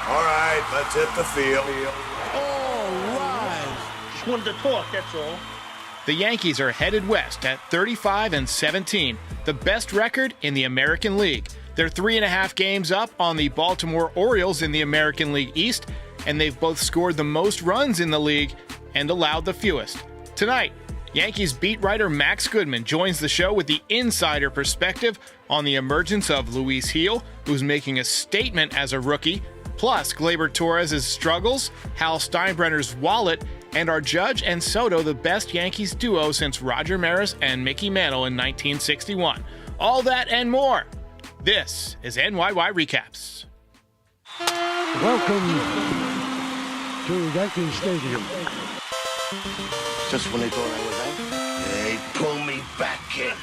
All right, let's hit the field. All right. Just wanted to talk, that's all. The Yankees are headed west at 35-17, the best record in the American League. They're 3.5 games up on the Baltimore Orioles in the American League East, and they've both scored the most runs in the league and allowed the fewest. Tonight, Yankees beat writer Max Goodman joins the show with the insider perspective on the emergence of Luis Gil, who's making a statement as a rookie, plus Gleyber Torres' struggles, Hal Steinbrenner's wallet, and are Judge and Soto the best Yankees duo since Roger Maris and Mickey Mantle in 1961. All that and more. This is NYY Recaps. Welcome to Yankee Stadium. Just when they thought I was out, they pull me back, kid.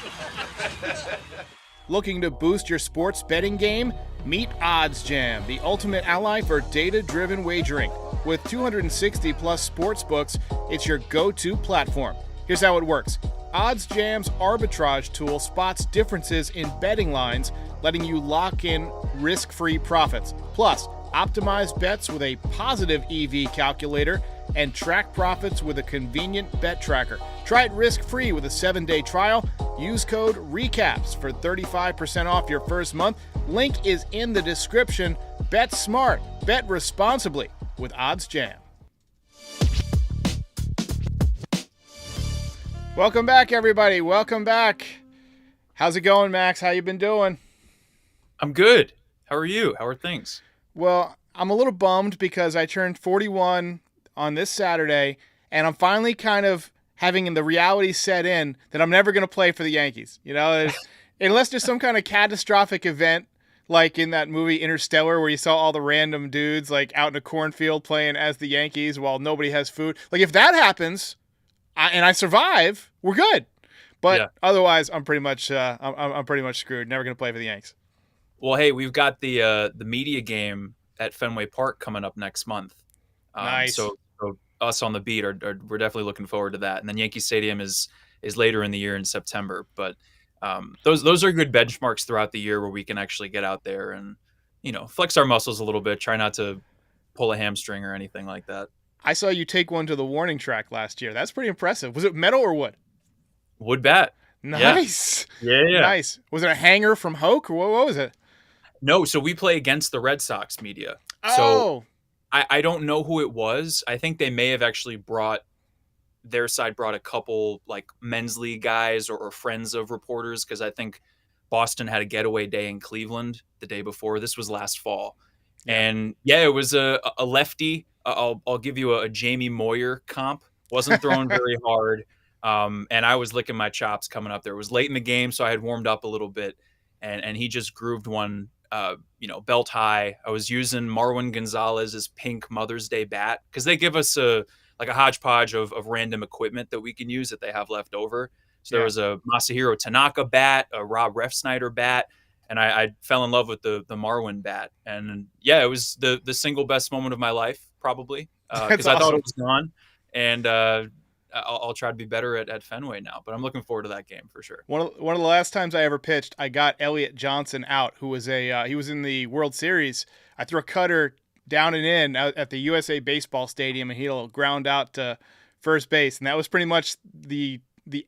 Looking to boost your sports betting game? Meet OddsJam, the ultimate ally for data-driven wagering. With 260 plus sports books, it's your go-to platform. Here's how it works. OddsJam's arbitrage tool spots differences in betting lines, letting you lock in risk-free profits. Plus, optimize bets with a positive EV calculator and track profits with a convenient bet tracker. Try it risk-free with a 7-day trial. Use code RECAPS for 35% off your first month. Link is in the description. Bet smart. Bet responsibly with OddsJam. Welcome back, everybody. Welcome back. How's it going, Max? How you been doing? I'm good. How are you? How are things? Well, I'm a little bummed because I turned 41 on this Saturday, and I'm finally kind of having the reality set in that I'm never going to play for the Yankees. You know, unless there's some kind of catastrophic event like in that movie Interstellar where you saw all the random dudes like out in a cornfield playing as the Yankees while nobody has food. Like if that happens and I survive, we're good. But Otherwise, I'm pretty much I'm pretty much screwed. Never going to play for the Yanks. Well, hey, we've got the media game at Fenway Park coming up next month. Nice. So us on the beat we're definitely looking forward to that. And then Yankee Stadium is later in the year in September. But those are good benchmarks throughout the year where we can actually get out there and, you know, flex our muscles a little bit. Try not to pull a hamstring or anything like that. I saw you take one to the warning track last year. That's pretty impressive. Was it metal or wood? Wood bat. Nice. Yeah. Nice. Was it a hanger from Hoch or what was it? No, so we play against the Red Sox media. Oh. So I don't know who it was. I think they may have actually brought a couple like men's league guys or friends of reporters, because I think Boston had a getaway day in Cleveland the day before. This was last fall. And it was a lefty. I'll give you a Jamie Moyer comp. Wasn't throwing very hard. And I was licking my chops coming up there. It was late in the game, so I had warmed up a little bit, and he just grooved one, belt high. I was using Marwin Gonzalez's pink Mother's Day bat because they give us a hodgepodge of random equipment that we can use that they have left over. So there was a Masahiro Tanaka bat, a Rob Refsnyder bat, and I fell in love with the Marwin bat. And it was the single best moment of my life, probably, because I thought it was gone. And I'll try to be better at Fenway now, but I'm looking forward to that game for sure. One of the last times I ever pitched, I got Elliot Johnson out, who was he was in the World Series. I threw a cutter down and in at the USA Baseball Stadium, and he'll ground out to first base, and that was pretty much the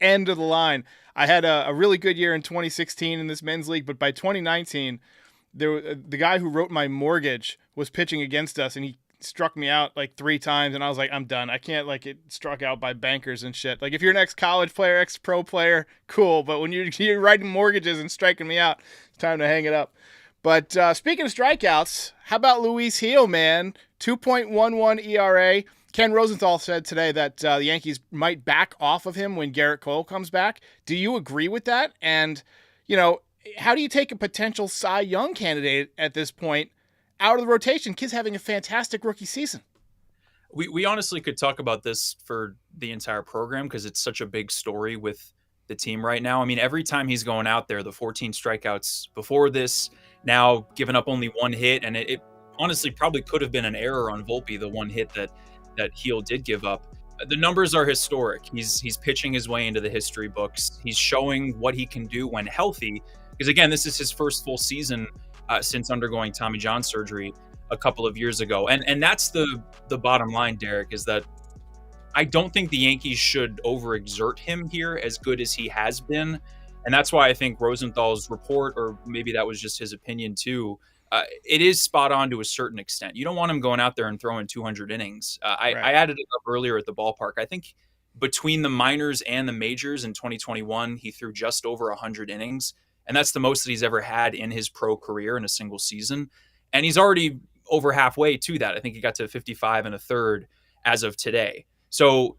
end of the line. I had a really good year in 2016 in this men's league, but by 2019, the guy who wrote my mortgage was pitching against us, and he struck me out like 3 times, and I was like, I'm done. I can't get struck out by bankers and shit. Like if you're an ex-college player, ex-pro player, cool, but when you're writing mortgages and striking me out, it's time to hang it up. But speaking of strikeouts, how about Luis Gil, man? 2.11 ERA. Ken Rosenthal said today that the Yankees might back off of him when Garrett Cole comes back. Do you agree with that? And, how do you take a potential Cy Young candidate at this point out of the rotation? Kid's having a fantastic rookie season. We honestly could talk about this for the entire program because it's such a big story with the team right now. I mean, every time he's going out there, the 14 strikeouts before this, now giving up only 1 hit, and it honestly probably could have been an error on Volpe, the 1 hit that Gil did give up. The numbers are historic. He's pitching his way into the history books. He's showing what he can do when healthy, because again, this is his first full season since undergoing Tommy John surgery. a couple of years ago. And that's the bottom line, Derek, is that I don't think the Yankees should overexert him here, as good as he has been. And that's why I think Rosenthal's report, or maybe that was just his opinion too, it is spot on to a certain extent. You don't want him going out there and throwing 200 innings. I added it up earlier at the ballpark. I think between the minors and the majors in 2021, he threw just over 100 innings. And that's the most that he's ever had in his pro career in a single season. And he's already over halfway to that. I think he got to 55 and a third as of today. So,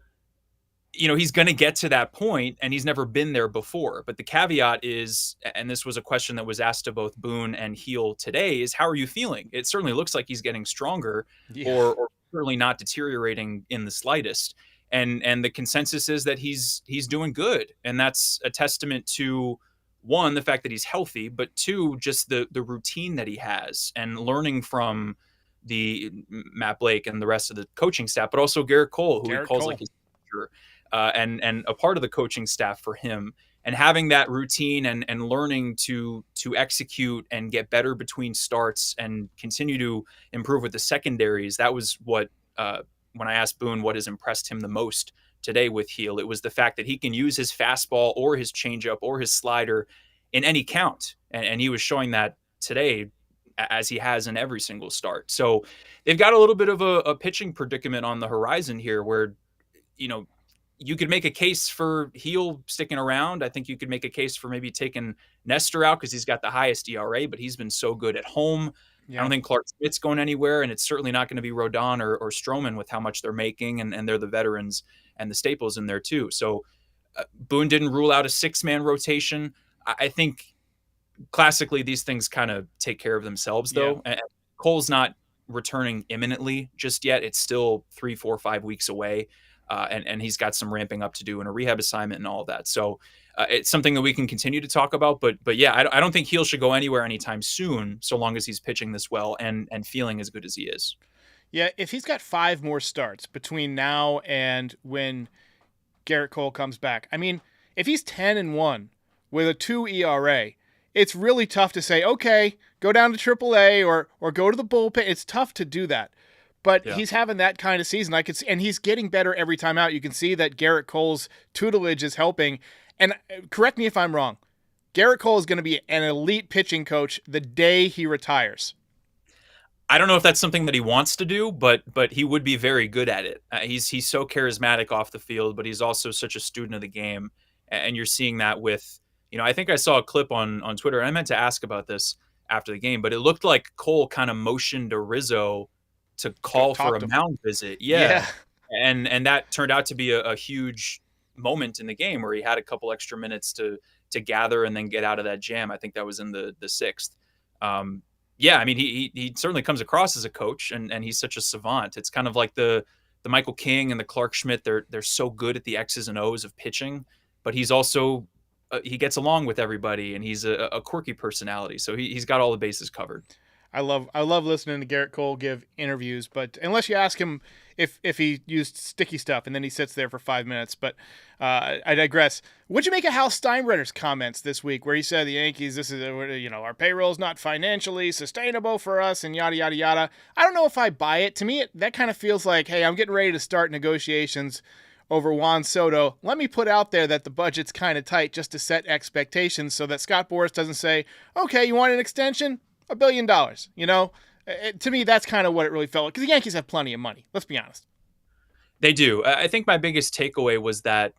he's going to get to that point, and he's never been there before. But the caveat is, and this was a question that was asked to both Boone and Gil today, is how are you feeling? It certainly looks like he's getting stronger, or certainly not deteriorating in the slightest. And the consensus is that he's doing good. And that's a testament to, one, the fact that he's healthy, but two, just the routine that he has, and learning from the Matt Blake and the rest of the coaching staff, but also Garrett Cole, who he calls like his teacher, and a part of the coaching staff for him, and having that routine and learning to execute and get better between starts and continue to improve with the secondaries. That was what, when I asked Boone what has impressed him the most today with Gil, it was the fact that he can use his fastball or his changeup or his slider in any count. And he was showing that today, as he has in every single start. So they've got a little bit of a pitching predicament on the horizon here, where, you could make a case for Gil sticking around. I think you could make a case for maybe taking Nestor out because he's got the highest ERA, but he's been so good at home. Yeah. I don't think Clark Smith's going anywhere, and it's certainly not going to be Rodon or Stroman with how much they're making, and they're the veterans and the staples in there too. So Boone didn't rule out a 6-man rotation. I think classically these things kind of take care of themselves, though. Yeah. And Cole's not returning imminently just yet. It's still 3, 4, 5 weeks away. And he's got some ramping up to do in a rehab assignment and all of that. So it's something that we can continue to talk about. But yeah, I don't think Gil should go anywhere anytime soon, so long as he's pitching this well and feeling as good as he is. Yeah, if he's got 5 more starts between now and when Garrett Cole comes back, I mean, if he's 10-1 with a 2 ERA, it's really tough to say, okay, go down to AAA or go to the bullpen. It's tough to do that. But he's having that kind of season. And he's getting better every time out. You can see that Garrett Cole's tutelage is helping. And correct me if I'm wrong, Garrett Cole is going to be an elite pitching coach the day he retires. I don't know if that's something that he wants to do, but he would be very good at it. He's so charismatic off the field, but he's also such a student of the game. And you're seeing that with, I think I saw a clip on Twitter, and I meant to ask about this after the game, but it looked like Cole kind of motioned to Rizzo to call for a mound visit. Yeah. And that turned out to be a huge moment in the game where he had a couple extra minutes to gather and then get out of that jam. I think that was in the 6th. I mean, he certainly comes across as a coach, and he's such a savant. It's kind of like the Michael King and the Clark Schmidt. They're so good at the X's and O's of pitching, but he's also he gets along with everybody, and he's a quirky personality. So he's got all the bases covered. I love listening to Garrett Cole give interviews, but unless you ask him if he used sticky stuff and then he sits there for 5 minutes. But I digress. What'd you make of Hal Steinbrenner's comments this week, where he said the Yankees, this is our payroll is not financially sustainable for us, and yada yada yada. I don't know if I buy it. To me, that kind of feels like, hey, I'm getting ready to start negotiations over Juan Soto. Let me put out there that the budget's kind of tight just to set expectations so that Scott Boras doesn't say, okay, you want an extension? $1 billion, to me, that's kind of what it really felt like, because the Yankees have plenty of money. Let's be honest. They do. I think my biggest takeaway was that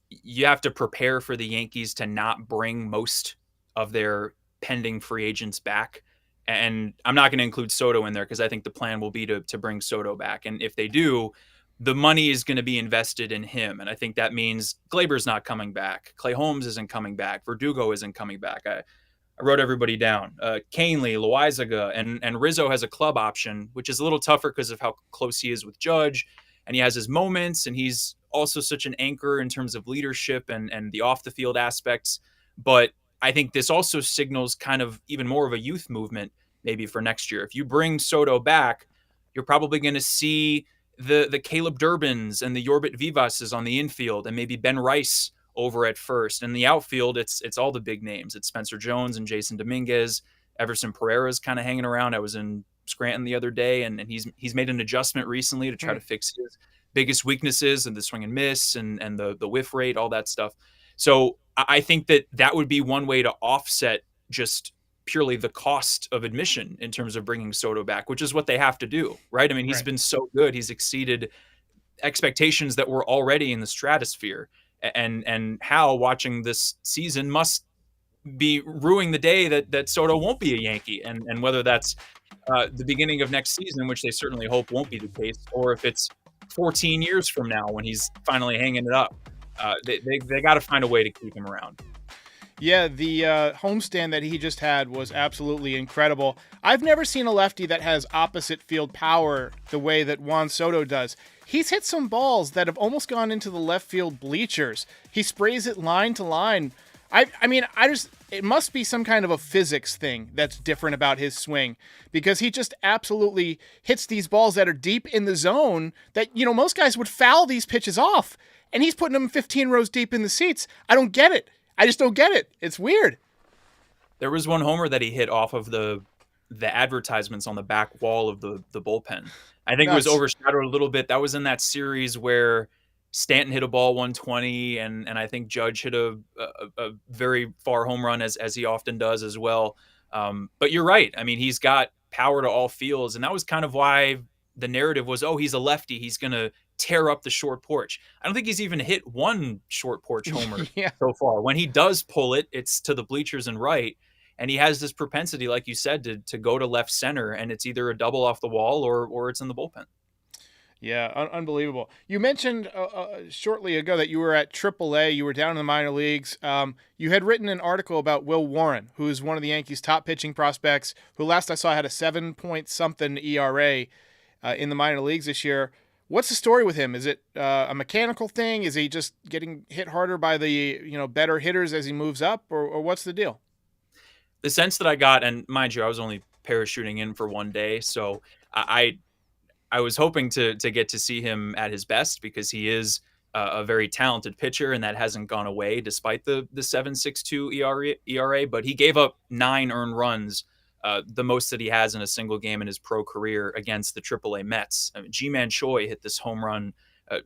you have to prepare for the Yankees to not bring most of their pending free agents back. And I'm not going to include Soto in there because I think the plan will be to bring Soto back. And if they do, the money is going to be invested in him. And I think that means Gleyber's not coming back. Clay Holmes isn't coming back. Verdugo isn't coming back. I wrote everybody down. Canely, Loizaga, and Rizzo has a club option, which is a little tougher because of how close he is with Judge. And he has his moments, and he's also such an anchor in terms of leadership and the off-the-field aspects. But I think this also signals kind of even more of a youth movement maybe for next year. If you bring Soto back, you're probably going to see the Caleb Durbins and the Yorbit Vivases on the infield, and maybe Ben Rice over at first. In the outfield, it's all the big names. It's Spencer Jones and Jason Dominguez. Everson Pereira's kind of hanging around. I was in Scranton the other day, and he's made an adjustment recently to try to fix his biggest weaknesses and the swing and miss and the whiff rate, all that stuff. So I think that would be one way to offset just purely the cost of admission in terms of bringing Soto back, which is what they have to do, right? I mean, he's been so good. He's exceeded expectations that were already in the stratosphere. And Hal, watching this season, must be ruining the day that Soto won't be a Yankee. And whether that's the beginning of next season, which they certainly hope won't be the case, or if it's 14 years from now when he's finally hanging it up, they got to find a way to keep him around. Yeah, the homestand that he just had was absolutely incredible. I've never seen a lefty that has opposite field power the way that Juan Soto does. He's hit some balls that have almost gone into the left field bleachers. He sprays it line to line. It must be some kind of a physics thing that's different about his swing, because he just absolutely hits these balls that are deep in the zone that, most guys would foul these pitches off, and he's putting them 15 rows deep in the seats. I don't get it. I just don't get it. It's weird. There was one homer that he hit off of the advertisements on the back wall of the bullpen. I think it was overshadowed a little bit. That was in that series where Stanton hit a ball 120, and I think Judge hit a very far home run as he often does as well. But you're right. I mean, he's got power to all fields, and that was kind of why the narrative was, oh, he's a lefty, he's going to tear up the short porch. I don't think he's even hit one short porch homer so far. When he does pull it, it's to the bleachers and right. And he has this propensity, like you said, to go to left center, and it's either a double off the wall or it's in the bullpen. Yeah, unbelievable. You mentioned shortly ago that you were at AAA. You were down in the minor leagues. You had written an article about Will Warren, who is one of the Yankees' top pitching prospects, who last I saw had a 7-point-something ERA in the minor leagues this year. What's the story with him? Is it a mechanical thing? Is he just getting hit harder by the better hitters as he moves up, or what's the deal? The sense that I got, and mind you, I was only parachuting in for one day, so I was hoping to get to see him at his best, because he is a very talented pitcher, and that hasn't gone away despite the 7.62 ERA. But he gave up 9 earned runs, the most that he has in a single game in his pro career, against the AAA Mets. I mean, Ji-Man Choi hit this home run.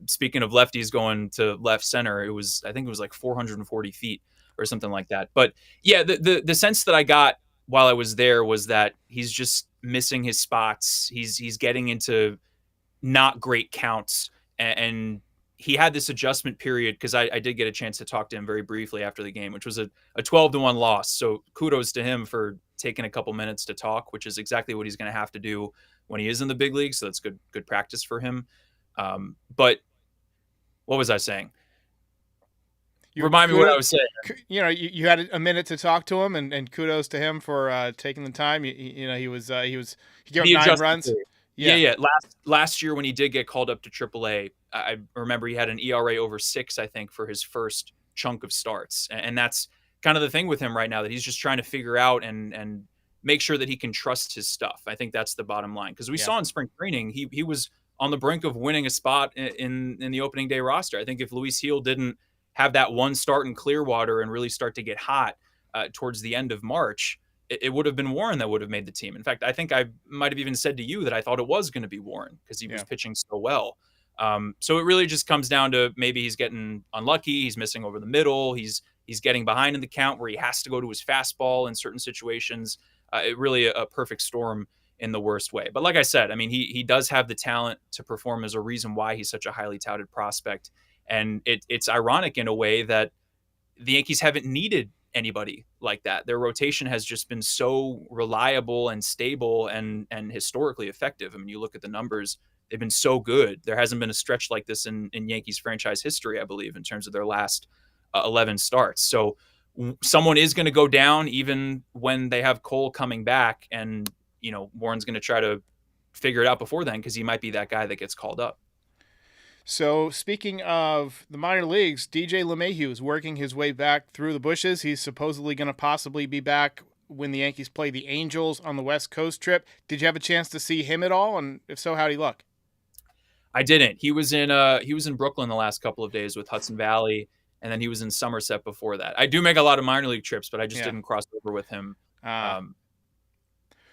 Speaking of lefties going to left center, I think it was like 440 feet or something like that. But yeah, the sense that I got while I was there was that he's just missing his spots. He's getting into not great counts, and he had this adjustment period, because I did get a chance to talk to him very briefly after the game, which was a 12-1 loss. So kudos to him for taking a couple minutes to talk, which is exactly what he's going to have to do when he is in the big league. So that's good practice for him. But what was I saying? Remind me what I was saying. You had a minute to talk to him, and kudos to him for taking the time. He gave up 9 runs. Yeah. Last year when he did get called up to AAA, I remember he had an ERA over 6, I think, for his first chunk of starts. And that's kind of the thing with him right now, that he's just trying to figure out and make sure that he can trust his stuff. I think that's the bottom line, because we saw in spring training, he was on the brink of winning a spot in the opening day roster. I think if Luis Gil didn't have that one start in Clearwater and really start to get hot towards the end of March, it would have been Warren that would have made the team. In fact, I think I might have even said to you that I thought it was going to be Warren, because he was pitching so well. So it really just comes down to maybe he's getting unlucky. He's missing over the middle. He's getting behind in the count where he has to go to his fastball in certain situations. It really a perfect storm in the worst way. But like I said, I mean, he does have the talent to perform, as a reason why he's such a highly touted prospect. And it's ironic in a way that the Yankees haven't needed anybody like that. Their rotation has just been so reliable and stable and historically effective. I mean, you look at the numbers, they've been so good. There hasn't been a stretch like this in Yankees franchise history, I believe, in terms of their last 11 starts. So someone is going to go down even when they have Cole coming back, and Warren's going to try to figure it out before then, because he might be that guy that gets called up. So speaking of the minor leagues, DJ LeMahieu is working his way back through the bushes. He's supposedly going to possibly be back when the Yankees play the Angels on the West Coast trip. Did you have a chance to see him at all? And if so, how'd he look? I didn't. He was in Brooklyn the last couple of days with Hudson Valley, and then he was in Somerset before that. I do make a lot of minor league trips, but I just didn't cross over with him.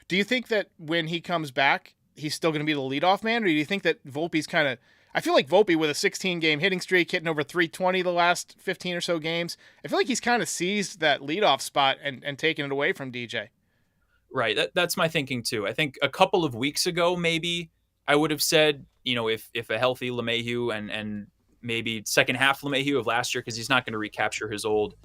Do you think that when he comes back, he's still going to be the leadoff man, or do you think that Volpe's kind of? I feel like Volpe with a 16-game hitting streak, hitting over 320 the last 15 or so games. I feel like he's kind of seized that leadoff spot and taken it away from DJ. Right. That's my thinking too. I think a couple of weeks ago, maybe I would have said, if a healthy LeMahieu and maybe second half LeMahieu of last year, because he's not going to recapture his old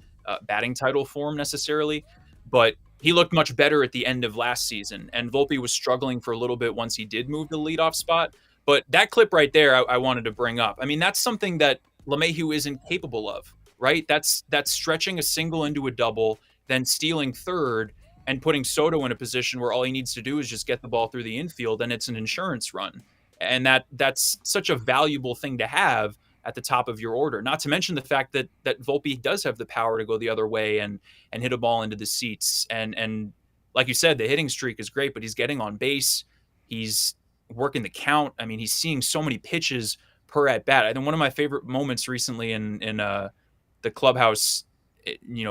batting title form necessarily, but he looked much better at the end of last season. And Volpe was struggling for a little bit once he did move to the leadoff spot. But that clip right there, I wanted to bring up. I mean, that's something that LeMahieu isn't capable of, right? That's stretching a single into a double, then stealing third, and putting Soto in a position where all he needs to do is just get the ball through the infield, and it's an insurance run. And that's such a valuable thing to have at the top of your order. Not to mention the fact that Volpe does have the power to go the other way and hit a ball into the seats. And like you said, the hitting streak is great, but he's getting on base. He's working the count. I mean, he's seeing so many pitches per at bat. I think one of my favorite moments recently in the clubhouse,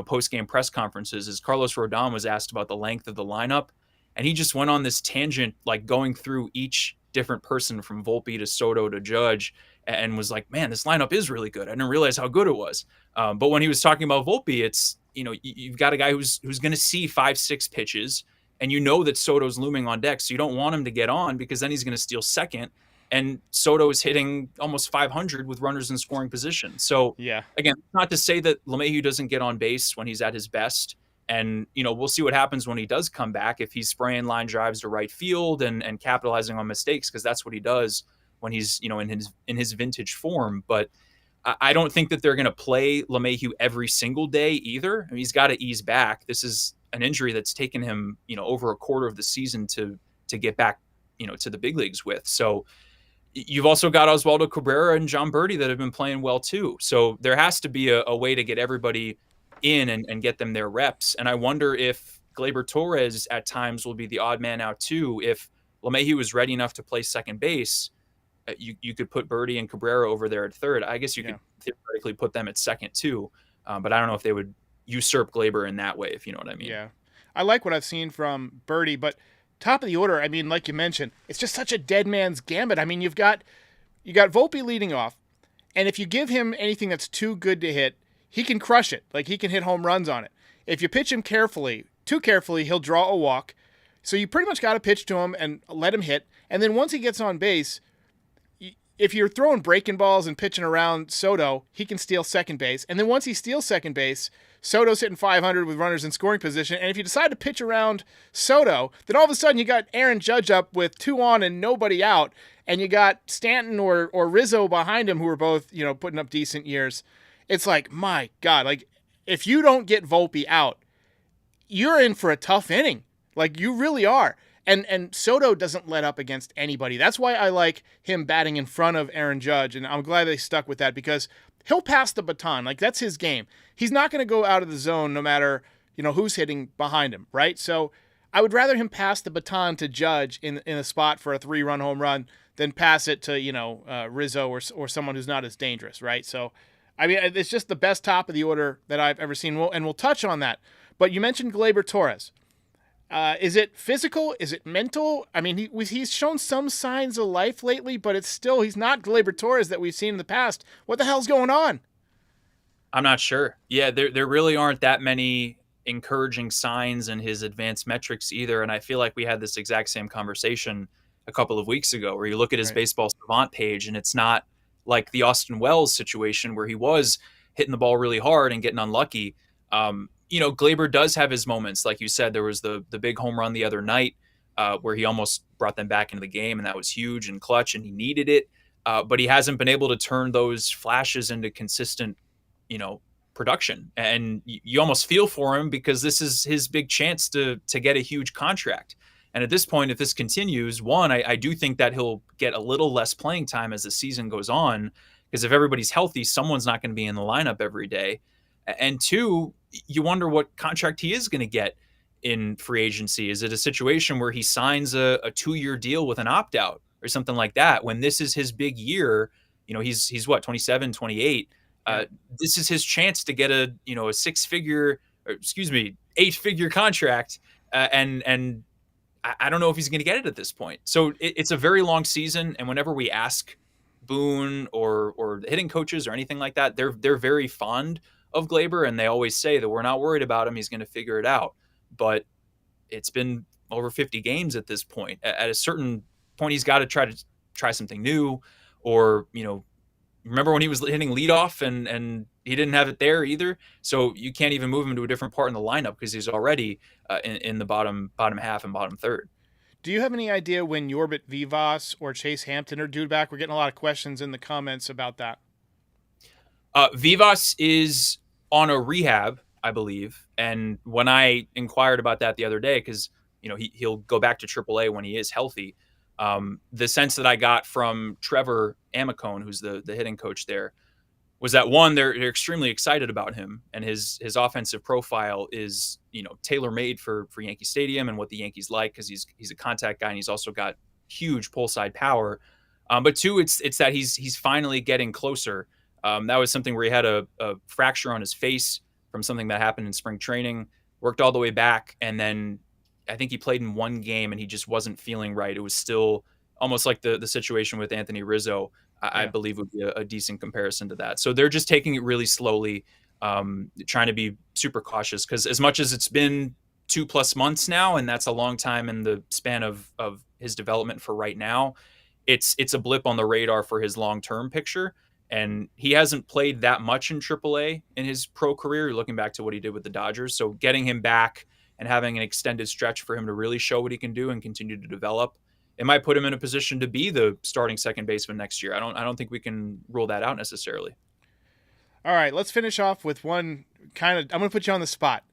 post-game press conferences is Carlos Rodon was asked about the length of the lineup, and he just went on this tangent, like going through each different person from Volpe to Soto to Judge, and was like, man, this lineup is really good. I didn't realize how good it was. But when he was talking about Volpe, it's, you've got a guy who's going to see 5-6 pitches, and that Soto's looming on deck, so you don't want him to get on because then he's going to steal second. And Soto is hitting almost 500 with runners in scoring position. So, yeah, again, not to say that LeMahieu doesn't get on base when he's at his best. And, we'll see what happens when he does come back, if he's spraying line drives to right field and capitalizing on mistakes, because that's what he does when he's, in his vintage form. But I don't think that they're going to play LeMahieu every single day either. I mean, he's got to ease back. This is an injury that's taken him, over a quarter of the season to get back, to the big leagues with. So you've also got Oswaldo Cabrera and John Birdie that have been playing well too. So there has to be a way to get everybody in and get them their reps. And I wonder if Gleyber Torres at times will be the odd man out too. If LeMahieu is ready enough to play second base, you could put Birdie and Cabrera over there at third. I guess you could theoretically put them at second too. But I don't know if they would usurp Gleyber in that way, if you know what I mean. Yeah. I like what I've seen from Birdie, but top of the order, I mean, like you mentioned, it's just such a dead man's gambit. I mean, you got Volpe leading off, and if you give him anything that's too good to hit, he can crush it. Like, he can hit home runs on it. If you pitch him too carefully, he'll draw a walk. So you pretty much got to pitch to him and let him hit. And then once he gets on base, if you're throwing breaking balls and pitching around Soto, he can steal second base. And then once he steals second base, Soto's hitting 500 with runners in scoring position. And if you decide to pitch around Soto, then all of a sudden you got Aaron Judge up with 2 on and nobody out. And you got Stanton or Rizzo behind him, who are both, putting up decent years. It's like, my God, like, if you don't get Volpe out, you're in for a tough inning. Like, you really are. And Soto doesn't let up against anybody. That's why I like him batting in front of Aaron Judge, and I'm glad they stuck with that, because he'll pass the baton. Like, that's his game. He's not going to go out of the zone no matter, who's hitting behind him, right? So I would rather him pass the baton to Judge in a spot for a 3-run home run than pass it to, Rizzo or someone who's not as dangerous, right? So, I mean, it's just the best top of the order that I've ever seen, and we'll touch on that. But you mentioned Gleyber Torres. Is it physical? Is it mental? I mean, he's shown some signs of life lately, but he's not Gleyber Torres that we've seen in the past. What the hell's going on? I'm not sure. Yeah, there really aren't that many encouraging signs in his advanced metrics either. And I feel like we had this exact same conversation a couple of weeks ago, where you look at his baseball savant page, and it's not like the Austin Wells situation where he was hitting the ball really hard and getting unlucky. Gleyber does have his moments. Like you said, there was the big home run the other night where he almost brought them back into the game, and that was huge and clutch, and he needed it. But he hasn't been able to turn those flashes into consistent, production. And you almost feel for him, because this is his big chance to get a huge contract. And at this point, if this continues, one, I do think that he'll get a little less playing time as the season goes on, because if everybody's healthy, someone's not going to be in the lineup every day. And two, you wonder what contract he is going to get in free agency. Is it a situation where he signs a 2-year deal with an opt-out or something like that, when this is his big year? He's what, 27, 28. This is his chance to get a 8-figure contract and I don't know if he's going to get it at this point. So it's a very long season, and whenever we ask Boone or hitting coaches or anything like that, they're very fond of Gleyber, and they always say that we're not worried about him. He's going to figure it out. But it's been over 50 games at this point. At a certain point, he's got to try something new, or remember when he was hitting leadoff and he didn't have it there either. So you can't even move him to a different part in the lineup because he's already in the bottom half and bottom third. Do you have any idea when Yorbit Vivas or Chase Hampton are due back? We're getting a lot of questions in the comments about that. Vivas is on a rehab, I believe. And when I inquired about that the other day, because he'll go back to AAA when he is healthy, the sense that I got from Trevor Amicone, who's the hitting coach there, was that one, they're extremely excited about him, and his offensive profile is tailor-made for Yankee Stadium and what the Yankees like, because he's a contact guy and he's also got huge pull side power. But two, it's that he's finally getting closer. That was something where he had a fracture on his face from something that happened in spring training, worked all the way back, and then I think he played in one game and he just wasn't feeling right. It was still almost like the situation with Anthony Rizzo. I believe would be a decent comparison to that. So they're just taking it really slowly, trying to be super cautious, because as much as it's been 2+ months now, and that's a long time in the span of his development for right now, it's a blip on the radar for his long-term picture. And he hasn't played that much in AAA in his pro career, looking back to what he did with the Dodgers. So getting him back and having an extended stretch for him to really show what he can do and continue to develop, it might put him in a position to be the starting second baseman next year. I don't think we can rule that out necessarily. All right, let's finish off with one I'm going to put you on the spot.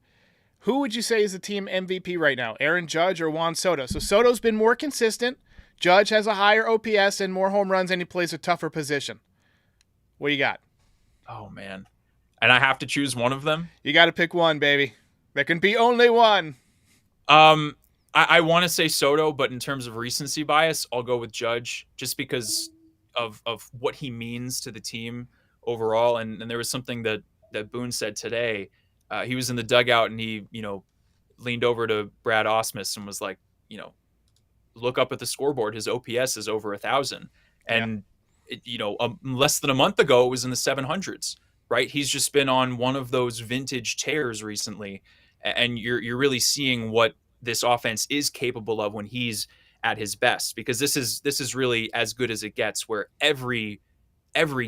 Who would you say is the team MVP right now, Aaron Judge or Juan Soto? So Soto's been more consistent. Judge has a higher OPS and more home runs, and he plays a tougher position. What do you got? Oh, man. And I have to choose one of them? You got to pick one, baby. There can be only one. I want to say Soto, but in terms of recency bias, I'll go with Judge, just because of what he means to the team overall. And there was something that Boone said today. He was in the dugout and he, leaned over to Brad Ausmus and was like, look up at the scoreboard. His OPS is over 1,000. And, less than a month ago, it was in the 700s, right? He's just been on one of those vintage tears recently. And you're really seeing what this offense is capable of when he's at his best, because this is really as good as it gets, where every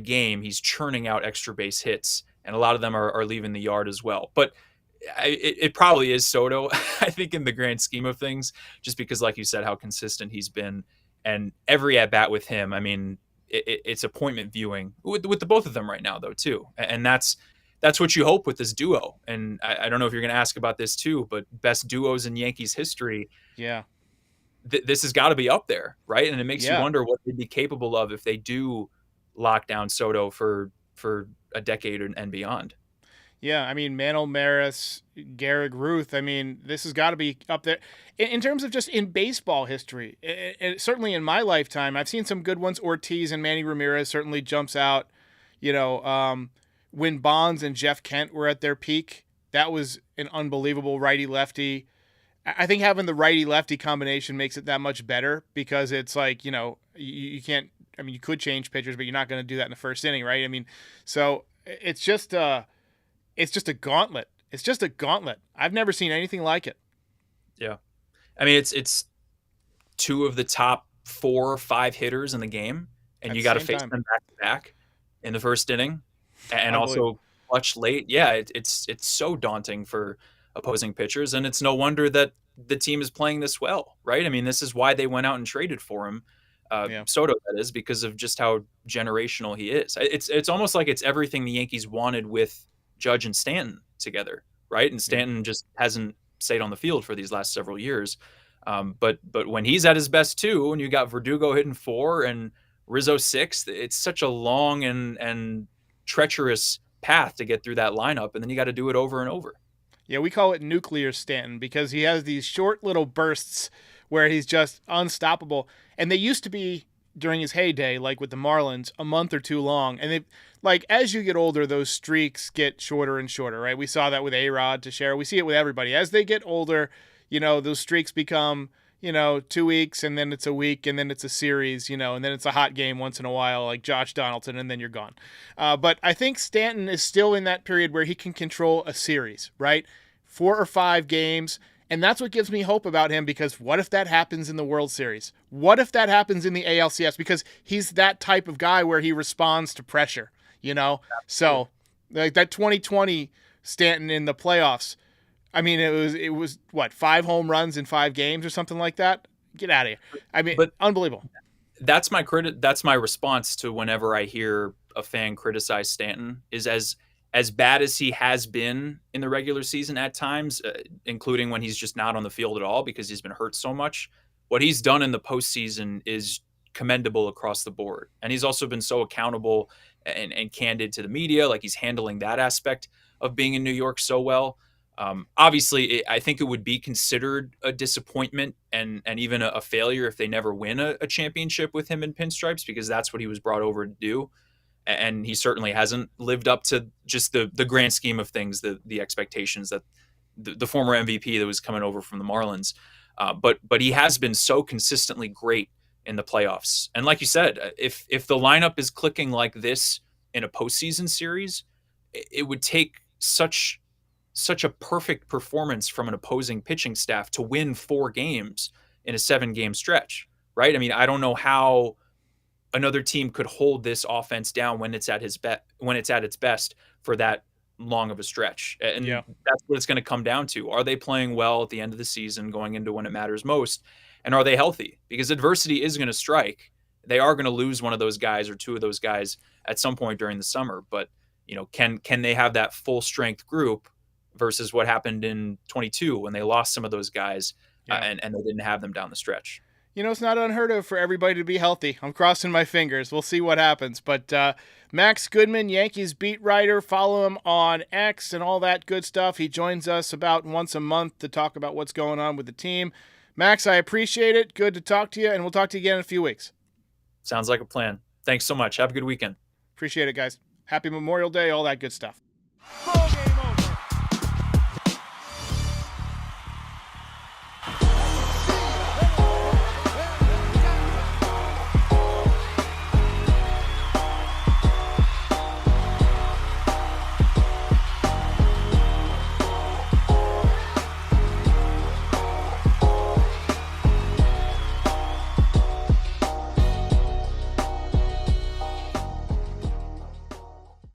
game he's churning out extra base hits, and a lot of them are leaving the yard as well. But it probably is Soto, I think, in the grand scheme of things, just because, like you said, how consistent he's been, and every at bat with him, I mean, it's appointment viewing with the both of them right now, though, too. And that's what you hope with this duo. And I don't know if you're going to ask about this too, but best duos in Yankees history. Yeah. This has got to be up there, right? And it makes you wonder what they'd be capable of if they do lock down Soto for a decade and beyond. Yeah, I mean, Mantle Maris, Garrett Ruth, I mean, this has got to be up there. In terms of just in baseball history, certainly in my lifetime, I've seen some good ones. Ortiz and Manny Ramirez certainly jumps out. When Bonds and Jeff Kent were at their peak, that was an unbelievable righty-lefty. I think having the righty-lefty combination makes it that much better, because it's like, you can't, I mean, you could change pitchers, but you're not going to do that in the first inning, right? I mean, so it's just a gauntlet. It's just a gauntlet. I've never seen anything like it. Yeah. I mean, it's two of the top 4 or 5 hitters in the game, and you got to face them back to back in the first inning, and also clutch late. Yeah, it's so daunting for opposing pitchers, and it's no wonder that the team is playing this well, right? I mean, this is why they went out and traded for him. Soto, that is, because of just how generational he is. It's almost like it's everything the Yankees wanted with Judge and Stanton together, right? And Stanton just hasn't stayed on the field for these last several years. But when he's at his best too, and you got Verdugo hitting 4 and Rizzo 6, it's such a long and treacherous path to get through that lineup, and then you got to do it over and over. Yeah, we call it nuclear Stanton, because he has these short little bursts where he's just unstoppable. And they used to be, during his heyday, like with the Marlins, a month or 2 long. And they, like, as you get older, those streaks get shorter and shorter, right? We saw that with A-Rod, Teixeira. We see it with everybody. As they get older, those streaks become, 2 weeks, and then it's a week, and then it's a series, and then it's a hot game once in a while, like Josh Donaldson, and then you're gone. But I think Stanton is still in that period where he can control a series, right? 4 or 5 games. And that's what gives me hope about him, because what if that happens in the World Series? What if that happens in the ALCS? Because he's that type of guy where he responds to pressure, So, like that 2020 Stanton in the playoffs, I mean, it was what, 5 home runs in 5 games or something like that? Get out of here. I mean, but unbelievable. That's my response to whenever I hear a fan criticize Stanton, is as bad as he has been in the regular season at times, including when he's just not on the field at all because he's been hurt so much, what he's done in the postseason is commendable across the board. And he's also been so accountable and candid to the media. Like, he's handling that aspect of being in New York so well. Obviously, I think it would be considered a disappointment and even a failure if they never win a championship with him in pinstripes, because that's what he was brought over to do. And he certainly hasn't lived up to just the grand scheme of things, the expectations that the former MVP that was coming over from the Marlins. But he has been so consistently great in the playoffs. And like you said, if the lineup is clicking like this in a postseason series, it would take such a perfect performance from an opposing pitching staff to win 4 games in a 7-game stretch, right? I mean, I don't know how another team could hold this offense down when it's at its best for that long of a stretch. And that's what it's going to come down to. Are they playing well at the end of the season, going into when it matters most? And are they healthy? Because adversity is going to strike. They are going to lose one of those guys or 2 of those guys at some point during the summer. But, can they have that full strength group versus what happened in 22 when they lost some of those guys and they didn't have them down the stretch? It's not unheard of for everybody to be healthy. I'm crossing my fingers. We'll see what happens. But Max Goodman, Yankees beat writer, follow him on X and all that good stuff. He joins us about once a month to talk about what's going on with the team. Max, I appreciate it. Good to talk to you, and we'll talk to you again in a few weeks. Sounds like a plan. Thanks so much. Have a good weekend. Appreciate it, guys. Happy Memorial Day, all that good stuff.